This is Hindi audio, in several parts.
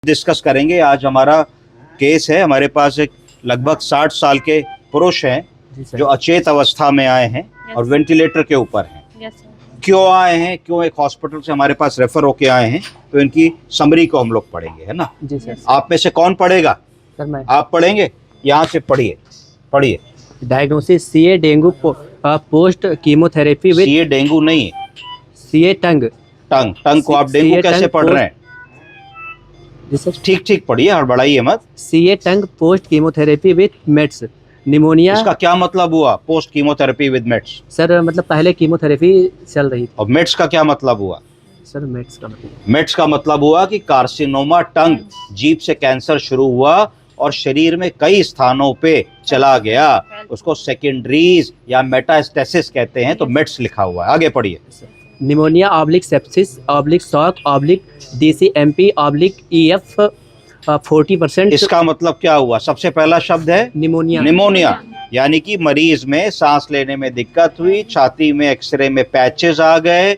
डिस्कस करेंगे। आज हमारा केस है, हमारे पास एक लगभग 60 साल के पुरुष हैं जो अचेत अवस्था में आए हैं और वेंटिलेटर के ऊपर हैं। क्यों आए हैं, क्यों एक हॉस्पिटल से हमारे पास रेफर होके आए हैं, तो इनकी समरी को हम लोग पढ़ेंगे, है ना। जी सर। आप में से कौन पढ़ेगा? सर मैं। आप पढ़ेंगे? यहाँ से पढ़िए। Diagnosis CA dengue post chemotherapy with CA dengue नहीं है, सीए टंग को आप डेंगू कैसे पढ़ रहे हैं? जी सर। ठीक पढ़िए, हड़बड़ाइए मत। CA tongue post chemotherapy with meds pneumonia. इसका क्या मतलब हुआ, post chemotherapy with meds? Sir मतलब पहले कीमोथेरेपी चल रही थी। और मेड्स का क्या मतलब हुआ? सर मेड्स का मतलब, मेड्स का मतलब हुआ कि कार्सिनोमा टंग, जीभ से कैंसर शुरू हुआ और शरीर में कई स्थानों पे चला गया, उसको सेकेंडरीज या मेटास्टेसिस कहते हैं, तो मेड्स लिखा हुआ है। आगे पढ़िए। Pneumonia oblique sepsis oblique shock oblique DCMP oblique EF 40%। इसका मतलब क्या हुआ? सबसे पहला शब्द है निमोनिया, यानी कि मरीज में सांस लेने में दिक्कत हुई, छाती में एक्सरे में पैचेस आ गए,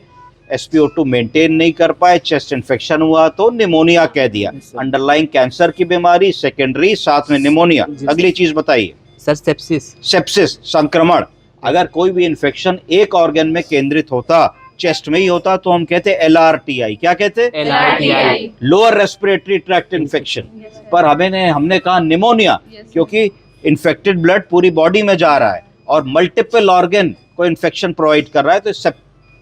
SpO2 मेंटेन नहीं कर पाए, चेस्ट इन्फेक्शन हुआ तो निमोनिया कह दिया। अंडरलाइंग कैंसर की बीमारी, सेकेंडरी, साथ में निमोनिया। अगली चीज बताइए। सर सेप्सिस संक्रमण। अगर कोई भी इन्फेक्शन एक ऑर्गन में केंद्रित होता, चेस्ट में ही होता, तो हम कहते LRTI। क्या कहते? LRTI, lower respiratory tract infection. पर हमने कहा निमोनिया, क्योंकि इन्फेक्टेड ब्लड पूरी बॉडी में जा रहा है और मल्टीपल ऑर्गन को इन्फेक्शन प्रोवाइड कर रहा है, तो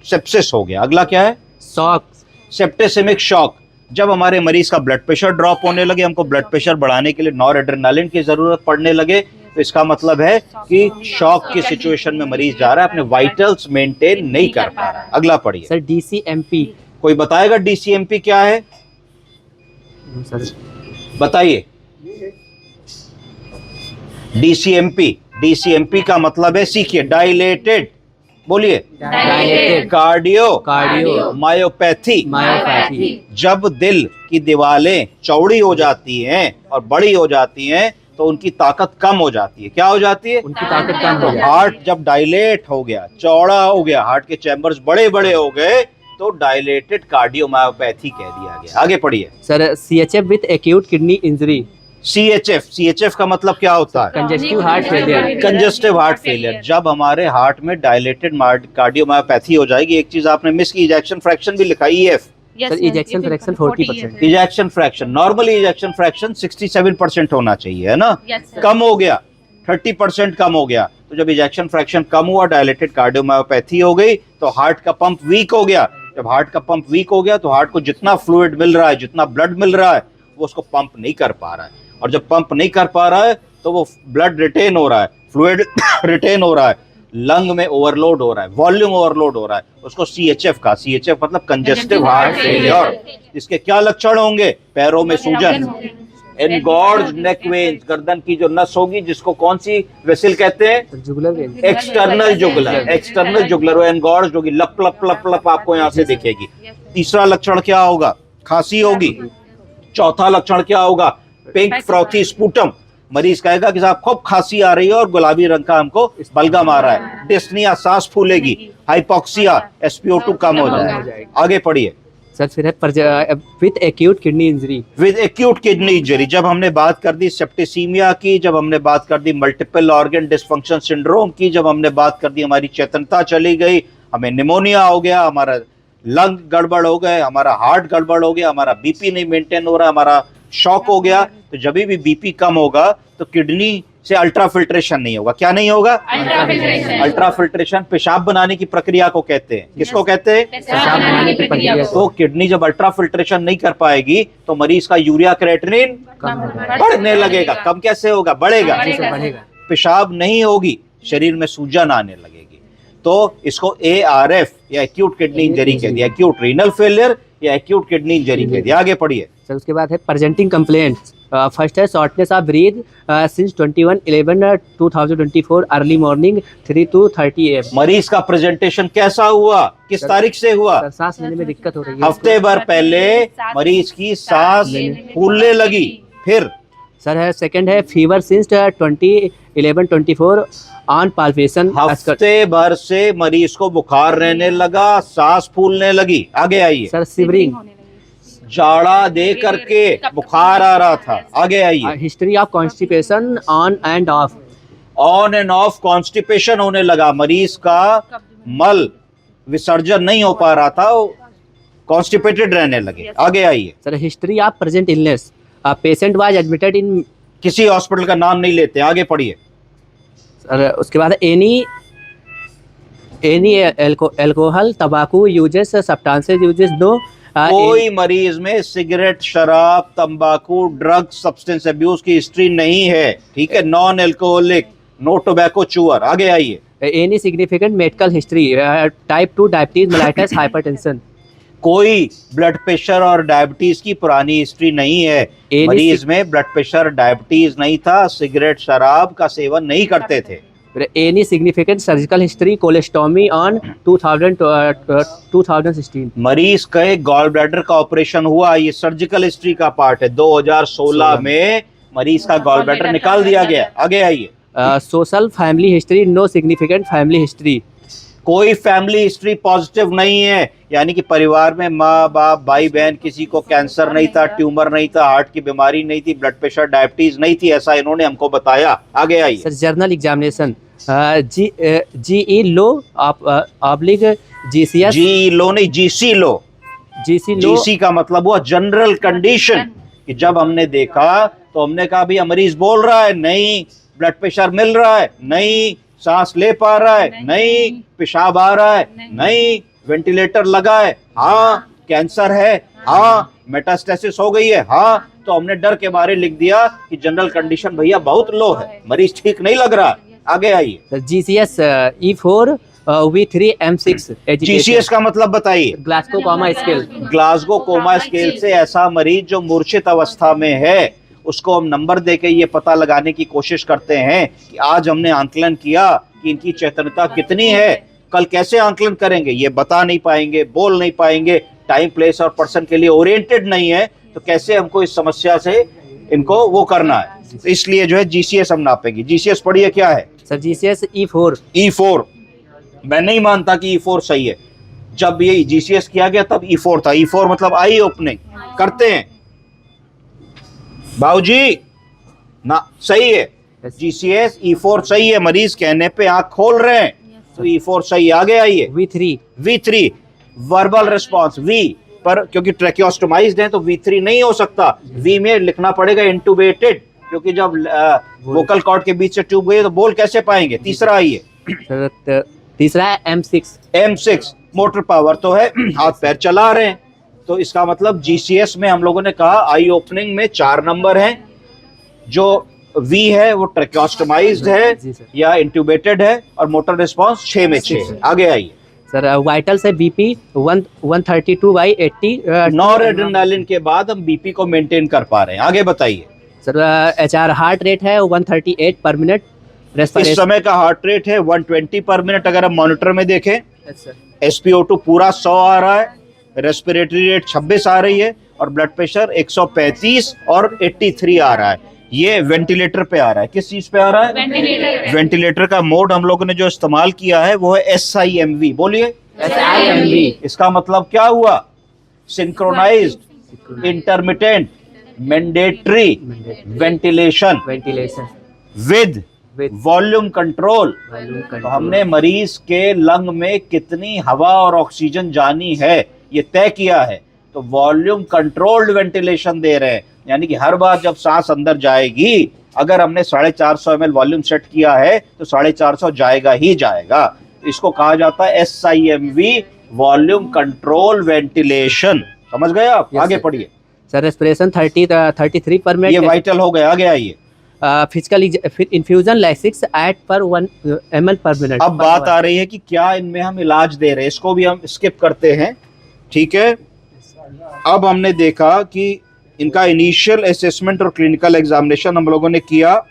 सेप्सिस हो गया। अगला क्या है? Shock, septicaemic shock. जब हमारे मरीज का ब्लड प्रेशर ड्रॉप होने लगे, हमको ब्लड प्रेशर बढ़ाने के लिए नॉरएड्रेनालिन की जरूरत पड़ने लगे, तो इसका मतलब है कि शॉक की सिचुएशन में मरीज जा रहा है, अपने वाइटल्स मेंटेन नहीं कर पा रहा है। अगला पढ़िए। Sir DCMP। कोई बताएगा DCMP क्या है? सर बताइए। DCMP का मतलब है, सीखिए, डायलेटेड, बोलिए, कार्डियो मायोपैथी। जब दिल की दीवारें चौड़ी हो जाती हैं और बड़ी हो जाती हैं, तो उनकी ताकत कम हो जाती है। क्या हो जाती है? उनकी ताकत कम हो गई। हार्ट जब डायलेट हो गया, चौड़ा हो गया, हार्ट के चैम्बर्स बड़े बड़े हो गए, तो डायलेटेड कार्डियोमायोपैथी कह दिया गया। आगे पढ़िए। Sir CHF with acute kidney injury. CHF का मतलब क्या होता है? Congestive heart failure. Congestive heart failure. जब हमारे हार्ट में डायलेटेड कार्डियोमायोपैथी हो जाएगी, एक चीज आपने मिस की, इजेक्शन फ्रैक्शन भी लिखा EF। Sir ejection fraction 40%। Ejection fraction, normally ejection fraction 67% होना चाहिए, है ना। कम हो गया, 30% कम हो गया। तो जब इजेक्शन फ्रैक्शन कम हुआ, डायलेटेड कार्डियोमायोपैथी हो गई, तो हार्ट का पंप वीक हो गया। जब हार्ट का पंप वीक हो गया, तो हार्ट को जितना फ्लूइड मिल रहा है, जितना ब्लड मिल रहा है, वो उसको पंप नहीं कर पा रहा है। और जब पंप नहीं कर पा रहा है, तो वो ब्लड रिटेन हो रहा है, फ्लूइड रिटेन हो रहा है, लंग में ओवरलोड हो रहा है, वॉल्यूम ओवरलोड हो रहा है, उसको CHF मतलब कंजेस्टिव हार्ट फेलियर। इसके क्या लक्षण होंगे? पैरों में सूजन, एनगॉर्ज्ड नेक वेन्स, गर्दन की जो नस होगी, जिसको कौन सी वेसिल कहते हैं? जुगुलर। एक्सटर्नल जुगुलर, वो एनगॉर्ज्ड होगी, लप लप लप लप आपको यहाँ से दिखेगी। तीसरा लक्षण क्या होगा? खांसी होगी। चौथा लक्षण क्या होगा? Pink frothy sputum. मरीज कहेगा कि साहब खूब खांसी आ रही है और गुलाबी रंग का हमको बलगम आ रहा है। डिस्निया, सांस फूलेगी। हाइपोक्सिया, SpO2 कम हो जाएगा। आगे पढ़िए। सर फिर है विद एक्यूट किडनी इंजरी। जब हमने बात कर दी सेप्टिसीमिया की, जब हमने बात कर दी मल्टीपल ऑर्गन डिस्फंक्शन सिंड्रोम की, जब हमने बात कर दी हमारी चेतनता चली गई, हमें निमोनिया हो गया, हमारा लंग गड़बड़ हो गए, हमारा हार्ट गड़बड़ हो गया, हमारा BP नहीं मेंटेन हो रहा, हमारा शॉक हो गया, तो जब भी BP कम होगा, तो किडनी से अल्ट्रा फिल्ट्रेशन नहीं होगा। क्या नहीं होगा? Ultra filtration. पेशाब बनाने की प्रक्रिया को कहते हैं। किसको कहते हैं? पेशाब बनाने की प्रक्रिया। तो किडनी जब अल्ट्रा फिल्ट्रेशन नहीं कर पाएगी, तो मरीज का यूरिया क्रिएटिनिन बढ़ने लगेगा। कम कैसे होगा? बढ़ेगा। पेशाब नहीं होगी, शरीर में सूजन आने लगेगी। तो इसको ARF या एक्यूट किडनी इंजरी कह दिया, एक्यूट रीनल फेलियर या एक्यूट किडनी इंजरी कह दिया। आगे पढ़िए। सर उसके बाद है प्रेजेंटिंग कंप्लेंट्स। फर्स्ट है shortness of breath since 21/11/2024 early morning 3 to 30 AM। मरीज का प्रेजेंटेशन कैसा हुआ? किस तारीख से हुआ? सर सांस लेने में दिक्कत हो रही है। हफ्ते भर पहले मरीज की सांस फूलने लगी। फिर सर है सेकंड है फीवर सिंस 2011-24 ऑन पाल्पेशन। हफ्ते भर से मरीज को बुखार रहने लगा, सांस फूलने लगी। आगे आइए। Sir shivering. जाड़ा दे करके बुखार आ रहा था। आगे आइए। History of constipation on end of, on end of constipation होने लगा, मरीज का मल विसर्जन नहीं हो पा रहा था, कॉन्स्टिपेटेड रहने लगे। आगे आइए। Sir history of present illness, patient was admitted in, किसी हॉस्पिटल का नाम नहीं लेते, आगे पढ़िए। सर उसके बाद एनी एल्कोहल तंबाकू यूजेस सब्सटेंसेस यूजेस नो, कोई मरीज में सिगरेट, शराब, तंबाकू, ड्रग, सब्सटेंस अब्यूज की हिस्ट्री नहीं है, ठीक है। Non alcoholic, no tobacco chewer. आगे आइए। Any significant medical history, type 2 diabetes, mellitus, hypertension, कोई ब्लड प्रेशर और डायबिटीज की पुरानी हिस्ट्री नहीं है। मरीज में ब्लड प्रेशर, डायबिटीज नहीं था, सिगरेट, शराब का सेवन नहीं करते थे। Any significant surgical history, कोलेस्टोमी on 2016, मरीज का एक गॉल ब्लैडर का ऑपरेशन हुआ, ये सर्जिकल हिस्ट्री का पार्ट है। 2016 में मरीज का गॉल ब्लैडर निकाल दिया गया। आगे आइए। Social family history, no significant family history, कोई फैमिली हिस्ट्री पॉजिटिव नहीं है, यानी कि परिवार में माँ बाप, भाई बहन किसी को कैंसर नहीं था, ट्यूमर नहीं था, हार्ट की बीमारी नहीं थी, ब्लड प्रेशर, डायबिटीज नहीं थी, ऐसा इन्होंने हमको बताया। आगे आइए। सर जर्नल एग्जामिनेशन, GE लो ऑब्लिक GCS, जी लो नहीं, जीसी लो। GC लो, जीसी का मतलब हुआ जनरल कंडीशन, कि जब हमने देखा तो हमने कहा भैया मरीज बोल रहा है, नहीं, ब्लड प्रेशर मिल रहा है, नहीं, सांस ले पा रहा है, नहीं, पेशाब आ रहा है, नहीं, वेंटिलेटर लगा है, हाँ, कैंसर है, हाँ, मेटास्टेसिस हो गई है, हाँ, तो हमने डर के मारे लिख दिया कि जनरल कंडीशन भैया बहुत लो है, मरीज ठीक नहीं लग रहा। आगे आइए। Sir GCS E4 V3 M6, GCS का मतलब बताइए। Glasgow coma scale, Glasgow coma scale से ऐसा मरीज जो मूर्छित अवस्था में है, उसको हम नंबर देके ये पता लगाने की कोशिश करते हैं कि आज हमने आंकलन किया कि इनकी चेतनता कितनी है, कल कैसे आंकलन करेंगे, ये बता नहीं पाएंगे, बोल नहीं पाएंगे, टाइम, प्लेस और पर्सन के लिए ओरिएंटेड नहीं है, तो कैसे हमको इस समस्या से इनको वो करना है। इसलिए जो है जीसीएस हम नापेंगे। जीसीएस पढ़िए क्या है। सर GCS E4, E4, मैं नहीं मानता कि E4 सही है। जब ये जीसीएस किया गया तब E4 था। E4 मतलब आई ओपनिंग करते हैं बाबूजी ना, सही है। जीसीएस E4 सही है, मरीज कहने पे आंख खोल रहे हैं, तो E4 सही है। आगे आइए। V3 वर्बल रिस्पॉन्स, V पर क्योंकि ट्रैकियोस्टोमाइज्ड है तो V3 नहीं हो सकता, V में लिखना पड़ेगा इंटुबेटेड, क्योंकि जब वोकल कॉर्ड के बीच से ट्यूब गई तो बोल कैसे पाएंगे। तीसरा आइए। तीसरा है M6 मोटर पावर तो है, हाथ पैर चला रहे हैं, तो इसका मतलब जीसीएस में हम लोगों ने कहा आई ओपनिंग में 4 नंबर हैं, जो V है वो ट्रैकियोस्टोमाइज्ड है या इंट्यूबेटेड है, और मोटर रिस्पांस 6 में 6। आगे आइए। सर वाइटल से BP 132/80, नॉरएड्रेनालिन के बाद हम बीपी को मेंटेन कर पा रहे हैं। आगे बताइए। सर HR हार्ट रेट है 138 पर मिनट, इस समय का हार्ट रेट है 120 पर मिनट। अगर हम मॉनिटर में देखें, SpO2 पूरा 100 आ रहा है, रेस्पिरेटरी रेट 26 आ रही है, और ब्लड प्रेशर 135 और 83 आ रहा है। ये वेंटिलेटर पे आ रहा है। किस चीज पे आ रहा है? वेंटिलेटर का मोड हम लोगों ने जो इस्तेमाल किया है वो है SIMV। बोलिए SIMV। इसका मतलब क्या हुआ? Synchronised intermittent mandatory ventilation with volume control. तो हमने मरीज के लंग में कितनी हवा और ऑक्सीजन जानी है ये तय किया है, तो वॉल्यूम कंट्रोल्ड वेंटिलेशन दे रहे हैं, यानी कि हर बार जब सांस अंदर जाएगी, अगर हमने 450 ml वॉल्यूम सेट किया है तो 450 जाएगा ही जाएगा। इसको कहा जाता है SIMV, वॉल्यूम कंट्रोल वेंटिलेशन। समझ गए आप? आगे पढ़िए। सर रेस्पिरेशन 33 पर मिनट, ये वाइटल हो गया। आगे आइए। फिजिकल इन्फ्यूजन लाइसिक्स एट पर 1 ml पर मिनट। अब बात आ रही है कि क्या इनमें हम इलाज दे रहे हैं, इसको भी हम स्किप करते हैं, ठीक है। अब हमने देखा कि इनका इनिशियल असेसमेंट और क्लिनिकल एग्जामिनेशन हम लोगों ने किया,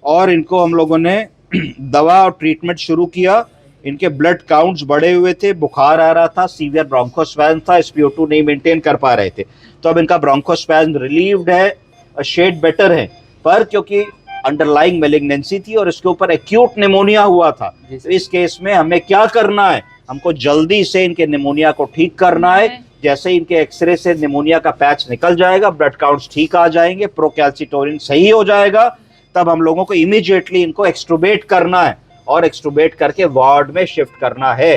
और इनको हम लोगों ने दवा और ट्रीटमेंट शुरू किया। इनके ब्लड काउंट्स बढ़े हुए थे, बुखार आ रहा था, सीवियर ब्रोंकोस्पैज्म था, SpO2 नहीं मेंटेन कर पा रहे थे। तो अब इनका ब्रोंकोस्पैज्म रिलीव्ड है, शेड बेटर है, पर क्योंकि अंडरलाइंग मैलिग्नेंसी थी और इसके ऊपर एक्यूट निमोनिया हुआ था, तो इस केस में हमें क्या करना है? हमको जल्दी से इनके निमोनिया को ठीक करना है, जैसे ही इनके एक्सरे से निमोनिया का पैच निकल जाएगा, ब्लड काउंट्स ठीक आ जाएंगे, प्रोकैल्सिटोनिन सही हो जाएगा, तब हम लोगों को इमीडिएटली इनको एक्सट्रूबेट करना है और एक्सट्रूबेट करके वार्ड में शिफ्ट करना है।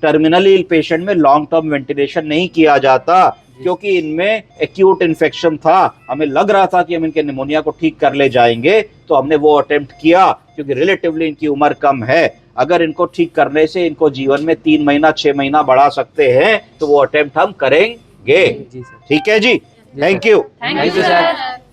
टर्मिनली पेशेंट में लॉन्ग टर्म वेंटिलेशन नहीं किया जाता, क्योंकि इनमें एक्यूट इन्फेक्शन था, हमें लग रहा था कि हम इनके निमोनिया को ठीक कर ले जाएंगे, तो हमने वो अटेम्प्ट किया, क्योंकि रिलेटिवली इनकी उम्र कम है। अगर इनको ठीक करने से इनको जीवन में 3 महीना 6 महीना बढ़ा सकते हैं, तो वो अटेम्प्ट हम करेंगे। जी सर। ठीक है जी, thank you. Thank you sir.